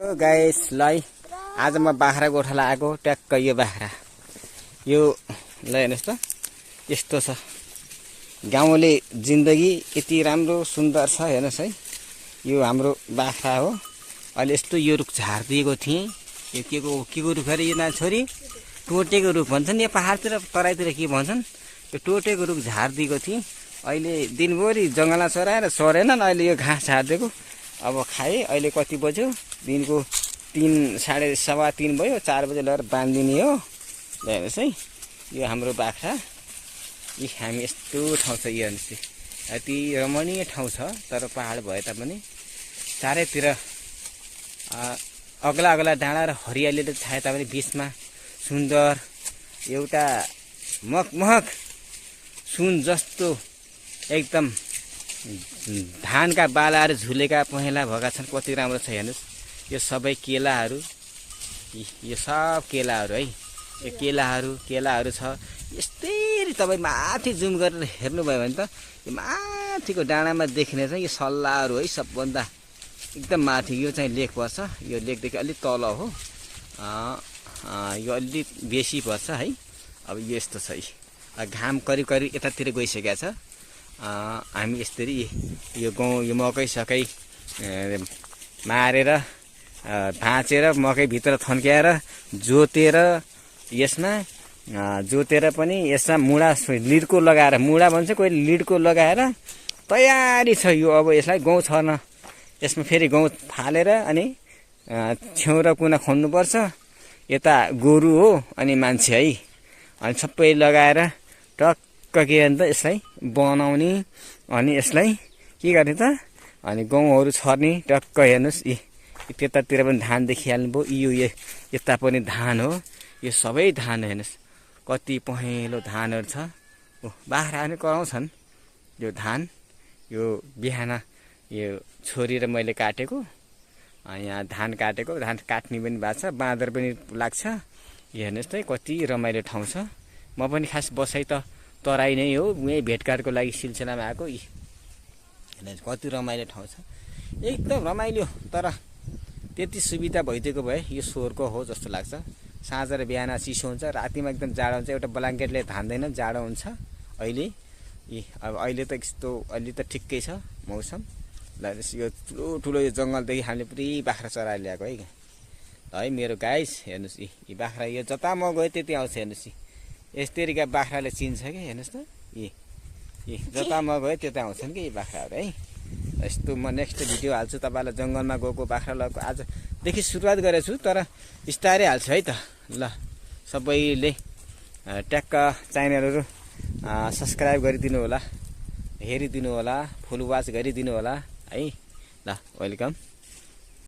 Guys लाई आज म बाख्रा गोठाला आएको ट्याक्क यो बाख्रा यो ल हेर्नुस् त यस्तो छ। गाउँले जिन्दगी यति राम्रो सुन्दर छ हेर्नुस् है। यो हाम्रो बाख्रा हो। अहिले यस्तो यो रुख झार्दिएको थिएँ। यो के को रुख अरे यो ना छोरी टोटेको रुख भन्छन् यो पहाडतिर तराईतिर के भन्छन् यो टोटेको रुख झार्दिएको थिएँ। अहिले दिनभरि जङ्गलमा चराएर सरेनन्। अहिले यो घाँस झार्दिएको अब खाएँ। अहिले कति बज्यो दिनको 3:30 भयो। 4 बजे लगेर बाँधिदिने हो। हेर्नुहोस् है यो हाम्रो बाख्रा। यी हामी यस्तो ठाउँ छ। यो हेर्नुहोस् अति रमणीय ठाउँ छ। तर पहाड भए तापनि चारैतिर अग्ला अग्ला डाँडा र हरियालीले छाए तापनि बिचमा सुन्दर एउटा मगमग सुन जस्तो एकदम धानका बालाहरू झुलेका पहेँला भएका छन्। कति राम्रो छ हेर्नुहोस्। यो सबै केलाहरू यो सब केलाहरू है। यो केलाहरू छ। यस्तै तपाईँ माथि जुम गरेर हेर्नुभयो भने त यो माथिको डाँडामा देखिने चाहिँ यो सल्लाहरू है। सबभन्दा एकदम माथि यो चाहिँ लेक पर्छ। यो लेकदेखि अलिक तल हो। यो अलि बेसी पर्छ है। अब यो यस्तो छ। घाम करिब करिब यतातिर गइसकेको छ। हामी यसरी यो गहुँ यो मकै सकै मारेर भाँचेर मकै भित्र थन्क्याएर जोतेर यसमा पनि यसमा मुढा लिडको लगाएर मुढा भन्छ कोही लिडको लगाएर तयारी छ। यो अब यसलाई गहुँ छर्न यसमा फेरि गहुँ फालेर अनि छेउ र कुना खन्नुपर्छ। यता गोरु हो अनि मान्छे है। अनि सबै लगाएर टक्क के अन्त यसलाई बनाउने अनि यसलाई के गर्ने त अनि गहुँहरू छर्ने टक्क हेर्नुहोस्। त्यतातिर पनि धान देखिहाल्नुभयो। यो यता पनि धान हो। यो सबै धान हेर्नुहोस् कति पहेँलो धानहरू छ। बाख्रा पनि कराउँछन् यो धान। यो बिहान यो छोरी र मैले काटेको यहाँ धान काटेको। धान काट्ने पनि भएको छ। बाँदर पनि लाग्छ। हेर्नुहोस् त कति रमाइलो ठाउँ छ। म पनि खास बसाइ त तराई नै हो। यही भेटघाटको लागि सिलसिलामा आएको। कति रमाइलो ठाउँ छ। एकदम रमाइलो। तर त्यति सुविधा भइदिएको भए यो स्वर्ग हो जस्तो लाग्छ। साँझ र बिहान चिसो हुन्छ। रातिमा एकदम जाडो हुन्छ। एउटा ब्ल्याङ्केटले धान्दैन जाडो हुन्छ। अहिले अब अहिले त यस्तो अलि त ठिकै छ मौसम। ल यो ठुलो यो जङ्गलदेखि हामीले पुरै बाख्रा चराएर ल्याएको है मेरो गाइस हेर्नुहोस्। यी बाख्रा यो जता म गएँ त्यति आउँछ हेर्नुहोस्। यस्तरीका बाख्राले चिन्छ कि हेर्नुहोस् त। जता म गएँ त्यता आउँछन् कि यी बाख्राहरू है। यस्तो म नेक्स्ट भिडियो हाल्छु तपाईँलाई जङ्गलमा गएको बाख्रा लगेको। आजदेखि सुरुवात गरेछु तर बिस्तारै हाल्छु है त। ल सबैले ट्याक्क च्यानलहरू सब्सक्राइब गरिदिनु होला, हेरिदिनु होला, फुल वाच गरिदिनु होला है। ल वेलकम।